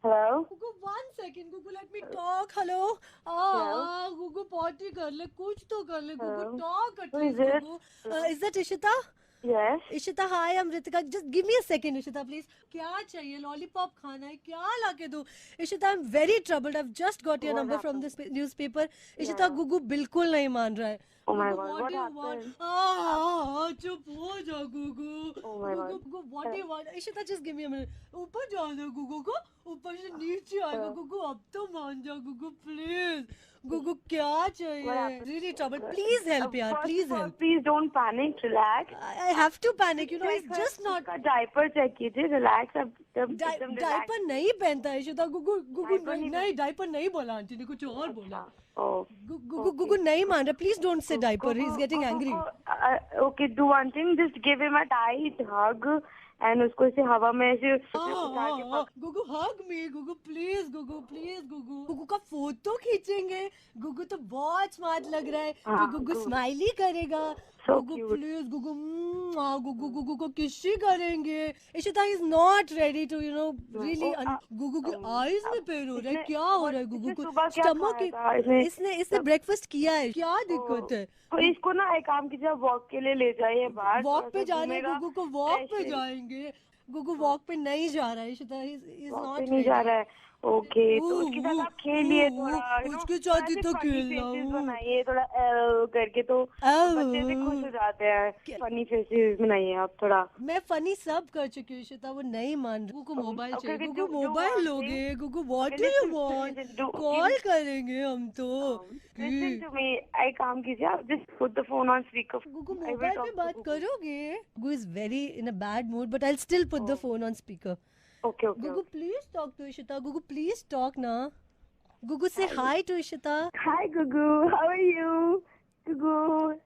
Hello? Gugu, 1 second. Gugu, let me talk. Hello. Hello? Gugu, potty कर ले, कुछ तो कर ले. Gugu, Hello? talk at Who is least. it? Gugu, Hello? is that Ishita? Yes. Ishita, hi, I'm Ritika. Just give me a second, Ishita, please. क्या चाहिए? Lollipop खाना है? क्या लाके दूँ? Ishita, I'm very troubled. I've just got your What number from happened? this newspaper. Ishita, Yeah. Gugu बिल्कुल नहीं मान रहा है. Oh my Gugu, God, what what do you want? happened? चुप हो जा, Gugu. Oh my God. Gugu, what do you want? Ishita, just give me a minute. ऊपर जा दो Gugu को. ऊपर से नीचे आएगा Gugu. अब तो मान जा Gugu, please. Gugu, क्या What चाहिए? happened? Really troubled. Please help, yaar. First Please of all, help. please don't panic. Relax. I have to panic. You know, Check he's just not. उसका diaper check कीजिए. Relax. अब एकदम relax. Diaper नहीं पहनता है Ishita. गुगु गुगु Diaper नहीं नहीं diaper नहीं बोला आंटी ने, कुछ और बोला. Oh. गुगु गुगु नहीं मान रहा. Please don't say diaper. He is getting angry. Okay, do one thing. Just give him a tight hug and उसको ऐसे हवा में ऐसे उठा के गुगु हग मी. गुगु प्लीज. गुगु प्लीज. गुगु गुगु का फोटो खींचेंगे. गुगु तो बहुत स्मार्ट लग रहा है. फिर गुगु स्माइली करेगा. So Gugu cute. Please. Gugu Gugu Gugu को किसी करेंगे. Ishita is not ready to really. Gugu की आईज में पेन हो रहा है. क्या हो रहा है गुगु को? सुबह क्या स्टमक खाया था? इसने ब्रेकफास्ट किया है. क्या दिक्कत है? तो इसको ना एक काम कीजिए, वॉक के लिए ले जाइए बाहर. वॉक पे जा रहे हैं. घूमेगा, गुगु को वॉक पे fresh जाएंगे. गुगु वॉक पे नहीं जा रहा है. इशिता इज वॉक नॉट पे नहीं जा रहा है. ओके, तो उसके साथ आप खेलिए थोड़ा. उसके साथ ही तो खेल रहा हूँ. बनाइए थोड़ा करके, तो बच्चे भी खुश हो जाते हैं. फनी फेसेस बनाइए आप थोड़ा. मैं फनी सब कर चुकी हूँ इशिता. वो नहीं मान. गुगु को मोबाइल चाहिए. Okay, Gugu do mobile one लोगे? thing. Gugu what do Listen, you want? listen, call करेंगे हम तो. Listen to me. एक काम कीजिए, आप just put the phone on speaker. Gugu I will mobile talk पे to बात Gugu. करोगे? Gugu is very in a bad mood but I still put the phone on speaker. Okay, okay. Gugu, please talk to Ishita. Gugu, please talk na. Gugu, say hi to Ishita. Hi, Gugu. How are you? Gugu.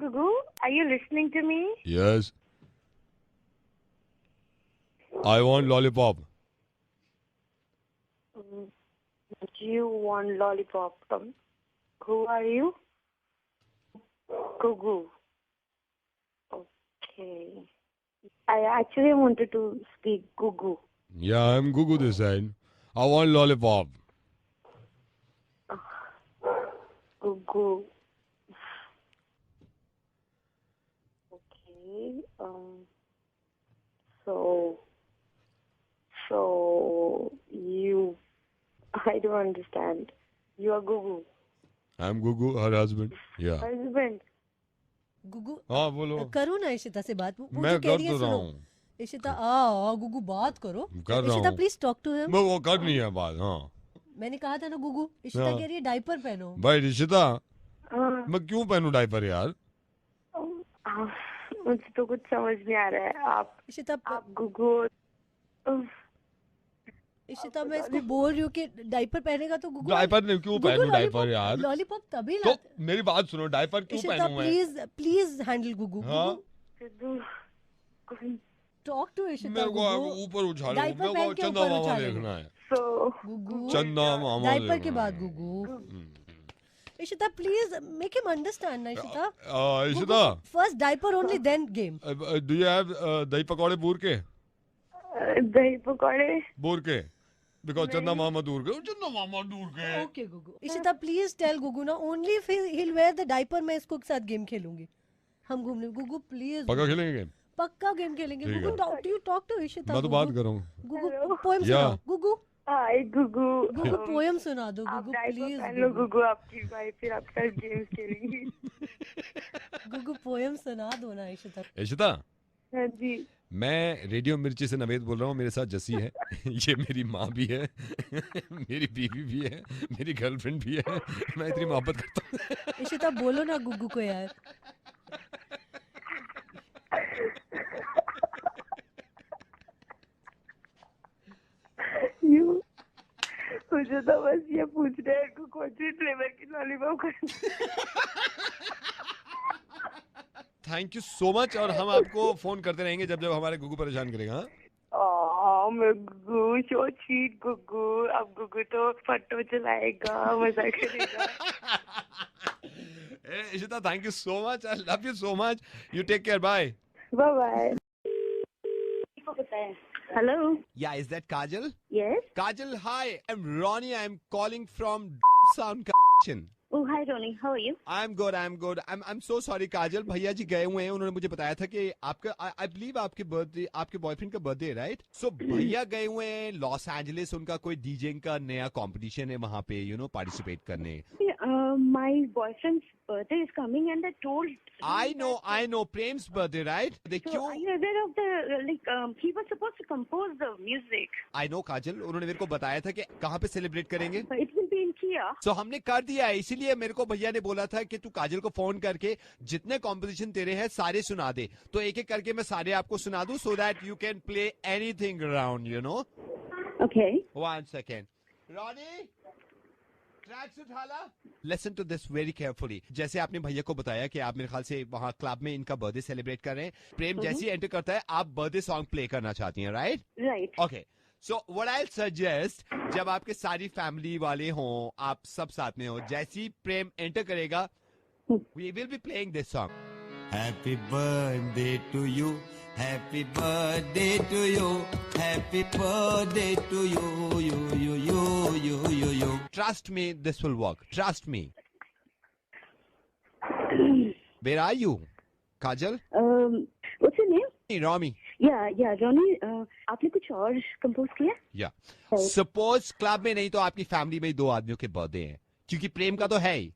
Gugu, are you listening to me? Yes. I want lollipop. Do you want lollipop? Who are you? Gugu. Okay. I actually wanted to speak Gugu. Yeah, I'm Gugu this side. I want lollipop. Gugu. Okay. So you, I don't understand. You are Gugu. I'm Gugu, her husband. Yeah. Husband. Gugu, हाँ बोलो. करो ना इशिता से बात. वो मैं जो कह कर रही तो है रहा सुनो. हूँ. इशिता गुगु बात करो. कर रहा इशिता हूँ. Please talk to him. वो करनी है बात. हाँ. मैंने कहा था ना गुगु. इशिता हाँ. कह रही है डायपर पहनो. भाई रिशिता, हाँ. मैं क्यों पहनूं डायपर यार? मुझे तो कुछ समझ नहीं आ रहा है. इशिता आप गुगु. इशिता मैं इसको बोल रही हूँ कि डायपर पहनेगा तो गुगु. डायपर नहीं, क्यों पहनूं डायपर यार? लॉलीपॉप तभी तो मेरी बात सुनो, डायपर क्यों इशिता पहनूं मैं? Please handle Gugu. हाँ. Talk to Ishita. मेरे को ऊपर उछालो. मेरे को चंदा मामा देखना है. गुगु चंदा मामा डायपर के बाद Gugu. Ishita please make him understand ना Ishita. Ishita, first diaper only then game. Do you have dahi पकौड़े बूर के? दही पकौड़े बूर के? बिकॉज चंदा मामा दूर के. चंदा मामा दूर के. ओके गुगु. इशिता प्लीज टेल गुगु ना only if he will where the diaper. मैं इसको के साथ गेम खेलूंगी. हम घूमने. गुगु प्लीज. पक्का खेलेंगे गेम? पक्का गेम खेलेंगे. गुगु टॉक टू इशिता. मैं तो बात कर रहा हूँ. गुगु पोएम सुनाओ. गुगु. हाय गुगु. गुगु पोएम सुना दो. आप गुगु डायपर प्लीज. पहन लो गुगु. आपकी भाई फिर आपके साथ गेम्स खेलेंगी. गुगु पोएम सुना दो ना इशिता. इशिता, हाँ जी. मैं रेडियो मिर्ची से नवेद बोल रहा हूँ. मेरे साथ जसी है. ये मेरी माँ भी है. मेरी बीवी भी है. मेरी गर्लफ्रेंड भी है. मैं इतनी मोहब्बत करता हूँ. इशिता बोलो ना गुगु को यार. मुझे तो बस ये पूछना है कि कौन सी फ्लेवर की लॉलीपॉप करनी. Thank you so much. और हम आपको फोन करते रहेंगे जब जब हमारे गुगु परेशान करेगा. मैं गुगु सो स्वीट गुगु. अब गुगु तो फटो चलाएगा, मजा करेगा. Ishita, thank you so much. I love you so much. You take care. Bye bye. Hello. Yeah, is that Kajal? Yes. Kajal, hi. I'm Ronnie. I'm calling from Sound. Oh, hi, Ronnie. How are you? I'm good. I'm so sorry, काजल. भैया जी गए हुए हैं. उन्होंने मुझे बताया था कि आपका I believe आपके बॉयफ्रेंड का बर्थडे है, राइट? सो भैया गए हुए हैं लॉस एंजलिस. उनका कोई डीजेइंग का नया कंपटीशन है वहाँ पे, पार्टिसिपेट करने. My boyfriend's birthday is coming, and I told. I know. Prem's birthday, right? So are you aware of the he was supposed to compose the music. I know, काजल. उन्होंने मेरे को बताया था कि कहाँ पे सेलिब्रेट करेंगे. It will be in Kia. सो हमने कर दिया है. इसीलिए मेरे को भैया ने बोला था कि तू काजल को फोन करके जितने कॉम्पोजिशन तेरे हैं सारे सुना दे. तो एक एक करके मैं सारे आपको सुना दूं, so that you can play anything around, Okay. 1 second. Ronnie, tracks उठाला. Listen to this very carefully. जैसे आपने भैया को बताया कि आप मेरे ख्याल से वहाँ क्लब में इनका बर्थडे सेलिब्रेट कर रहे हैं. प्रेम जैसे ही एंटर करता है आप बर्थडे सॉन्ग प्ले करना चाहती हैं, right? Right. Okay. So what I suggest, जब आपके सारी फैमिली वाले हों, आप सब साथ में हो, जैसे ही प्रेम एंटर करेगा, we will be playing this song. Happy birthday to you. Happy birthday to you. Happy birthday to you. Trust me, this will work. Trust me. Where are you, Kajal? What's your name? Hey, Rami. Yeah, Ronnie. आपने कुछ और compose किया? Yeah. Suppose club में नहीं तो आपकी family में ही 2 आदमियों के बर्थडे हैं, क्योंकि प्रेम का तो है ही.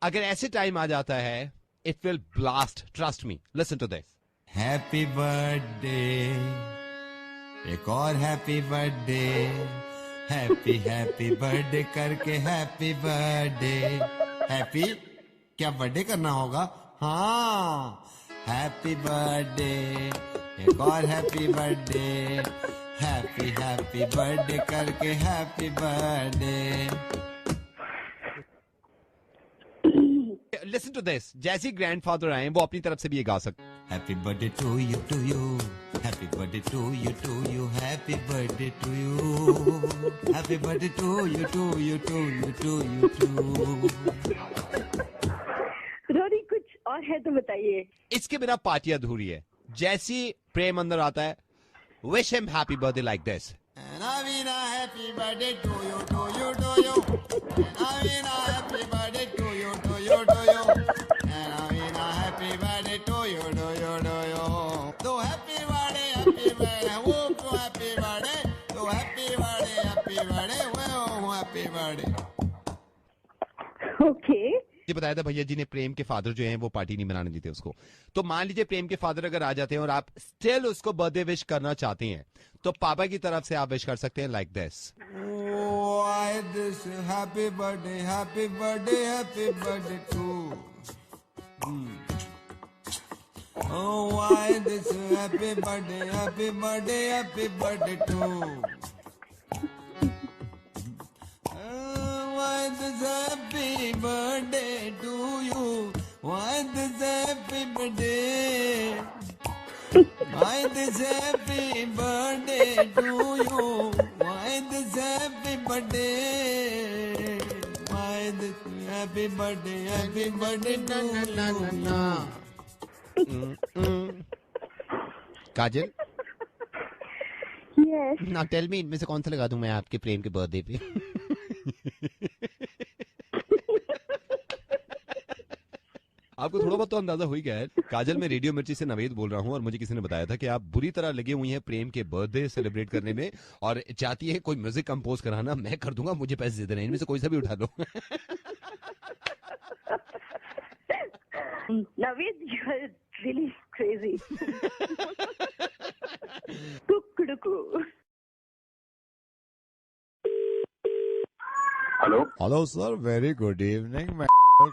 अगर ऐसे टाइम आ जाता है, it will blast. Trust me. Listen to this. Happy birthday. एक और happy birthday. Happy birthday करके happy birthday. Happy? क्या बर्थडे करना होगा? हाँ. Happy birthday. एक और happy birthday. Happy birthday करके happy birthday. Listen to this. जैसे ग्रैंडफादर आए वो अपनी तरफ से भी ये गा सकते. Happy birthday to you. Happy birthday to you. Happy birthday to you. Happy birthday to you. Ronnie, कुछ और है तो बताइए. इसके बिना पार्टी अधूरी है. जैसी प्रेम अंदर आता है, wish him happy birthday like this. And I mean a happy birthday to you. And I mean a happy birthday to you. And I mean a happy birthday to you. So happy birthday, whoop, happy birthday. So happy birthday, well, happy birthday. Okay. ये बताया था भैया जी ने, प्रेम के father जो हैं वो party नहीं मनाने देते उसको. तो मान लीजिए प्रेम के फादर अगर आ जाते हैं और आप स्टिल उसको बर्थडे विश करना चाहते हैं, तो पापा की तरफ से आप विश कर सकते हैं like this. Why this happy birthday to. Oh, why this happy birthday to. Why this happy birthday to you? Why this happy birthday? Why this happy birthday to you? Why this happy birthday? Why this happy birthday to you? Kajal, Yes. ना tell me, इनमें से कौन सा लगा दूं मैं आपके प्रेम के बर्थडे पे. आपको थोड़ा बहुत तो अंदाजा हो ही गया है. काजल, मैं रेडियो मिर्ची से नवेद बोल रहा हूँ और मुझे किसी ने बताया था कि आप बुरी तरह लगे हुई हैं प्रेम के बर्थडे सेलिब्रेट करने में और चाहती है कोई म्यूजिक कंपोज कराना. मैं कर दूंगा, मुझे पैसे दे देना, इनमें से कोई सा भी उठा लो. Naveed, you are really crazy. Kukuduku. Hello sir, very good evening. मैं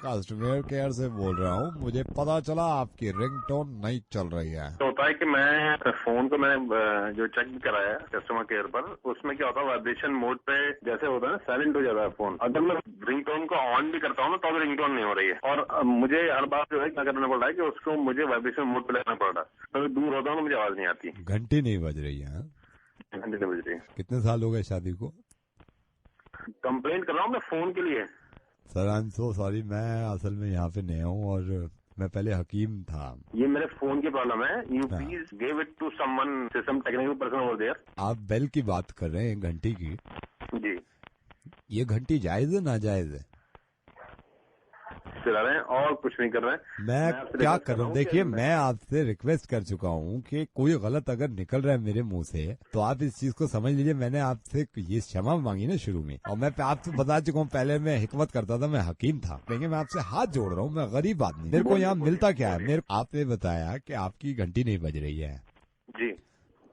कस्टमर केयर से बोल रहा हूँ. मुझे पता चला आपकी रिंगटोन नहीं चल रही है. तो होता है कि मैं फोन को मैंने जो चेक कराया है कस्टमर केयर पर, उसमें क्या होता है, वाइब्रेशन मोड पे जैसे होता है ना, साइलेंट हो जाता है फोन. अगर मैं रिंगटोन को ऑन भी करता हूँ ना तो भी रिंगटोन नहीं हो रही है. और मुझे हर बार जो है क्या करना पड़ रहा है कि उसको मुझे वाइब्रेशन मोड पे लेना पड़ रहा है. तो दूर होता हूँ मुझे आवाज नहीं आती. घंटी नहीं बज रही है. घंटे नहीं बज रही. कितने साल हो गए शादी को? कंप्लेंट कर रहा हूँ मैं फोन के लिए. Sir I am so sorry, मैं असल में यहाँ पे नया हूँ और मैं पहले हकीम था। ये मेरे फोन की प्रॉब्लम है। You please give it to someone, some technical person over there. आप बेल की बात कर रहे हैं, घंटी की। जी, ये घंटी जायज है नाजायज है? चला रहे हैं और कुछ नहीं कर रहे हैं। मैं क्या कर रहा हूँ, देखिए मैं आपसे रिक्वेस्ट कर चुका हूँ कि कोई गलत अगर निकल रहा है मेरे मुंह से तो आप इस चीज को समझ लीजिए। मैंने आपसे ये क्षमा मांगी ना शुरू में, और मैं आपसे बता चुका हूँ पहले मैं हिकमत करता था, मैं हकीम था। लेकिन मैं आपसे हाथ जोड़ रहा हूँ, मैं गरीब आदमी, मेरे को यहाँ मिलता क्या है? मेरे आपने बताया कि आपकी घंटी नहीं बज रही है जी,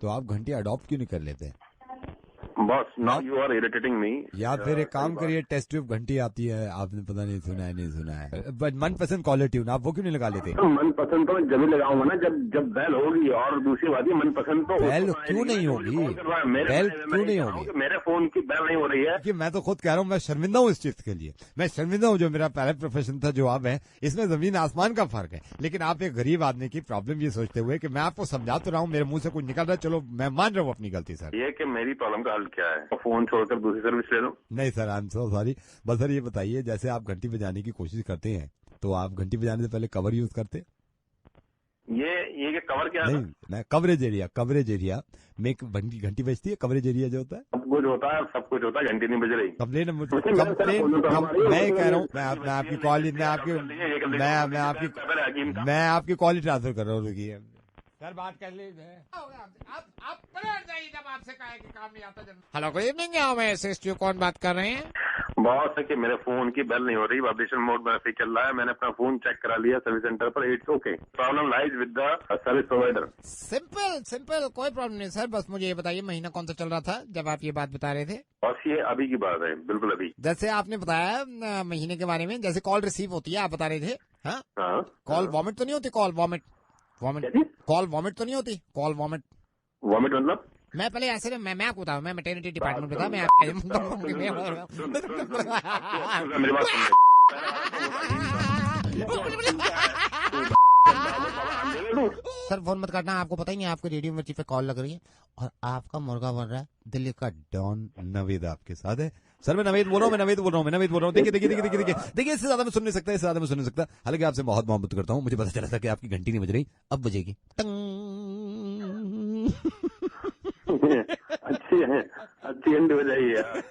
तो आप घंटी अडॉप्ट क्यों नहीं कर लेते? Boss now you are irritating me. या फिर एक काम करिए, टेस्ट ट्यूब घंटी आती है, आपने पता नहीं सुना है, नहीं सुना है, बट मनपसंद कॉलर ट्यून आप वो क्यों नहीं लगा लेते? तो मनपसंद तो मैं जब ही लगाऊंगा ना जब बैल होगी। और दूसरी बात है मनपसंद तो बैल क्यों नहीं होगी? बैल क्यों नहीं होगी? मेरे फोन की बैल नहीं हो रही है। कि मैं तो खुद कह रहा हूँ, मैं शर्मिंदा हूँ इस चीज के लिए। मैं शर्मिंदा हूँ, जो मेरा पहला प्रोफेशन था जो अब है, इसमें जमीन आसमान का फर्क है। लेकिन आप एक गरीब आदमी की प्रॉब्लम ये सोचते हुए कि मैं आपको समझा तो रहा हूँ, मेरे मुंह से कुछ निकल रहा है, चलो मैं मान रहा हूँ अपनी गलती सर। ये कि मेरी प्रॉब्लम का हल क्या है? फोन छोड़कर दूसरी सर्विस ले लो। नहीं sir, I am so sorry. बस सर ये बताइए, जैसे आप घंटी बजाने की कोशिश करते हैं तो आप घंटी बजाने से पहले कवर यूज करते? ये कवर क्या है? नहीं, मैं कवरेज एरिया में एक घंटी बजती है, कवरेज एरिया जो होता है। सब कुछ होता है, घंटी नहीं बज रही। कंप्लेन मैं कह रहा हूँ, मैं आपकी कॉल मैं आपकी कॉल ट्रांसफर कर रहा हूँ। रुकिए सर, बात कर लीजिए। आप जाइए, जब आपसे कहा कि काम नहीं आता। हेलो, गुड इवनिंग, मैं एसएसटी, कौन बात कर रहे हैं? बॉस है कि मेरे फोन की बेल नहीं हो रही, वाइब्रेशन मोड में ऐसे चल रहा है। मैंने अपना फोन चेक करा लिया सर्विस सेंटर पर, it's okay. Problem lies with the service provider. Simple कोई प्रॉब्लम नहीं सर। बस मुझे ये बताइए, महीना कौन सा चल रहा था जब आप ये बात बता रहे थे? बॉस ये अभी की बात है, बिल्कुल अभी। जैसे आपने बताया महीने के बारे में, जैसे कॉल रिसीव होती है, आप बता रहे थे। हाँ, कॉल वॉमिट तो नहीं होती? कॉल वॉमिट तो नहीं होती? कॉल वॉमिट मतलब मैं पहले ऐसे मैं आपको बताऊँ, मैं मैटरनिटी डिपार्टमेंट में था। मैं मेरी बात सुन। सर फोन मत काटना, आपको पता ही नहीं, आपको रेडियो मिर्ची पे कॉल लग रही है और आपका मुर्गा बन रहा है। दिल्ली का डॉन नवेद आपके साथ है। सर मैं नवेद बोल रहा हूँ। देखिए इससे ज्यादा मैं सुन नहीं सकता, हालांकि आपसे बहुत मोहब्बत करता हूँ। मुझे पता चला था कि आपकी घंटी नहीं बज रही, अब बजेगी। अच्छी घंटी बजाइए यार।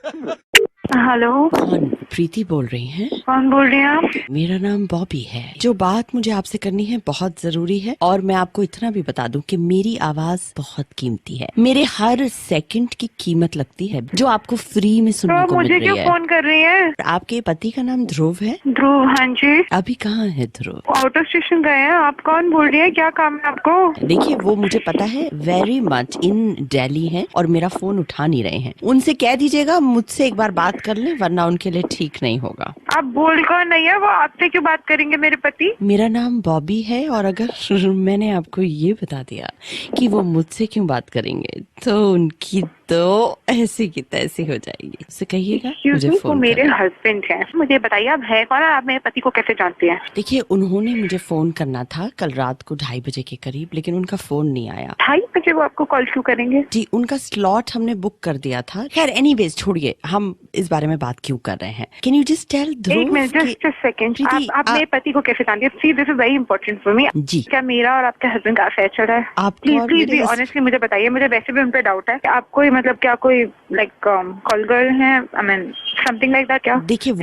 हेलो, कौन? प्रीति बोल रही हैं? कौन बोल रही हैं आप? मेरा नाम बॉबी है। जो बात मुझे आपसे करनी है बहुत जरूरी है, और मैं आपको इतना भी बता दूं कि मेरी आवाज बहुत कीमती है। मेरे हर सेकंड की कीमत लगती है, जो आपको फ्री में सुनने को मिल रही है। मुझे क्यों फोन कर रही है? आपके पति का नाम ध्रुव है? ध्रुव, हाँ जी। अभी कहाँ है ध्रुव? आउट ऑफ स्टेशन गए हैं। आप कौन बोल रही है? क्या काम है आपको? देखिए वो मुझे पता है, वेरी मच इन दिल्ली है और मेरा फोन उठा नहीं रहे हैं। उनसे कह दीजिएगा मुझसे एक बार बात कर लें, वरना उनके लिए ठीक नहीं होगा। आप बोल कौन नहीं है? वो आपसे क्यों बात करेंगे मेरे पति? मेरा नाम बॉबी है, और अगर मैंने आपको ये बता दिया कि वो मुझसे क्यों बात करेंगे तो उनकी तो ऐसी की तैसी हो जाएगी। उससे कहिएगा मुझे फोन मेरे हस्बैंड हैं। मुझे बताइए आप है कौन, आप मेरे पति को कैसे जानते हैं? देखिए उन्होंने मुझे फोन करना था कल रात को 2:30 बजे के करीब, लेकिन उनका फोन नहीं आया। 2:30 बजे वो आपको कॉल क्यों करेंगे? जी उनका स्लॉट हमने बुक कर दिया था। खैर एनीवेज छोड़िए, हम इस बारे में बात क्यों कर रहे हैं। कैन यू जस्ट टेल ध्रुव? एक मिनट, जस्ट अ सेकंड। आप मेरे पति को कैसे जानते हैं? See this is very important for me. जी क्या मेरा और आपके हस्बैंड का अफेयर चल रहा है? आप प्लीज ऑनेस्टली मुझे बताइए। मुझे वैसे भी उन पे डाउट है। आप कोई मतलब क्या कोई लाइक कॉल गर्ल है, I mean something like that क्या? देखिए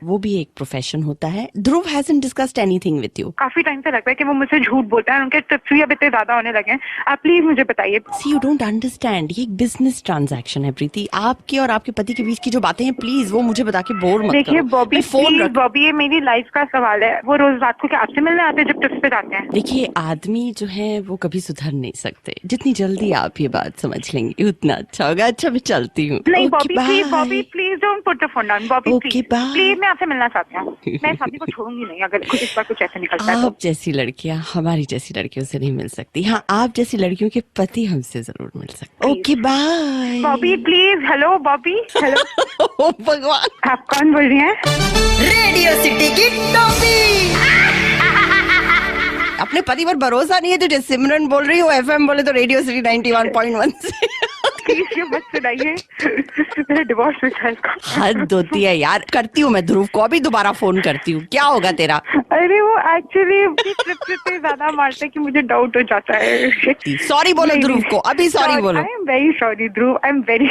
वो भी एक प्रोफेशन होता है। Dhruv hasn't discussed anything with you. काफी टाइम से लगता है कि वो मुझसे झूठ बोलता है, उनके टिप्स भी अब इतने ज्यादा होने लगे हैं। आप प्लीज मुझे बताइए। सी यू डोंट अंडरस्टैंड, ये एक बिजनेस ट्रांजैक्शन है प्रीति। आपके और आपके पति के बीच की जो बातें हैं प्लीज वो मुझे बता के बोर मत करो। देखिए बॉबी ये मेरी लाइफ का सवाल है। वो रोज रात को क्या आपसे मिलने आते हैं जब ट्रिप्स पे जाते हैं? देखिए आदमी जो है वो कभी सुधर नहीं सकते। जितनी जल्दी आप ये बात समझ लेंगे उतना अच्छा होगा। अच्छा मैं चलती हूँ। नहीं Bobby please don't put the phone down. Bobby please मैं आपसे मिलना चाहती हूँ। मैं शादी को छोड़ूंगी नहीं अगर इस बार कुछ ऐसा निकलता है। आप जैसी लड़कियाँ हमारी जैसी लड़कियों से नहीं मिल सकती। हाँ आप जैसी लड़कियों के पति हमसे जरूर मिल सकते। Okay bye Bobby please. Hello Bobby. Hello भगवान, आप कौन बोल रही हैं? रेडियो सिटी की टॉपी। अपने पति पर भरोसा नहीं है तुझे? सिमरन बोल रही हो, एफएम बोले तो रेडियो सिटी 91.1 से। प्लीज ये मत सुनाइए, मेरा डिवोर्स हो जाएगा। हद होती है यार। करती हूँ मैं ध्रुव को अभी दोबारा फोन करती हूँ, क्या होगा तेरा? अरे वो एक्चुअली ट्रिप पे ज्यादा मारते कि मुझे डाउट हो जाता है। सॉरी बोलो ध्रुव को, अभी सॉरी बोलो। I am very sorry Dhruv, I am very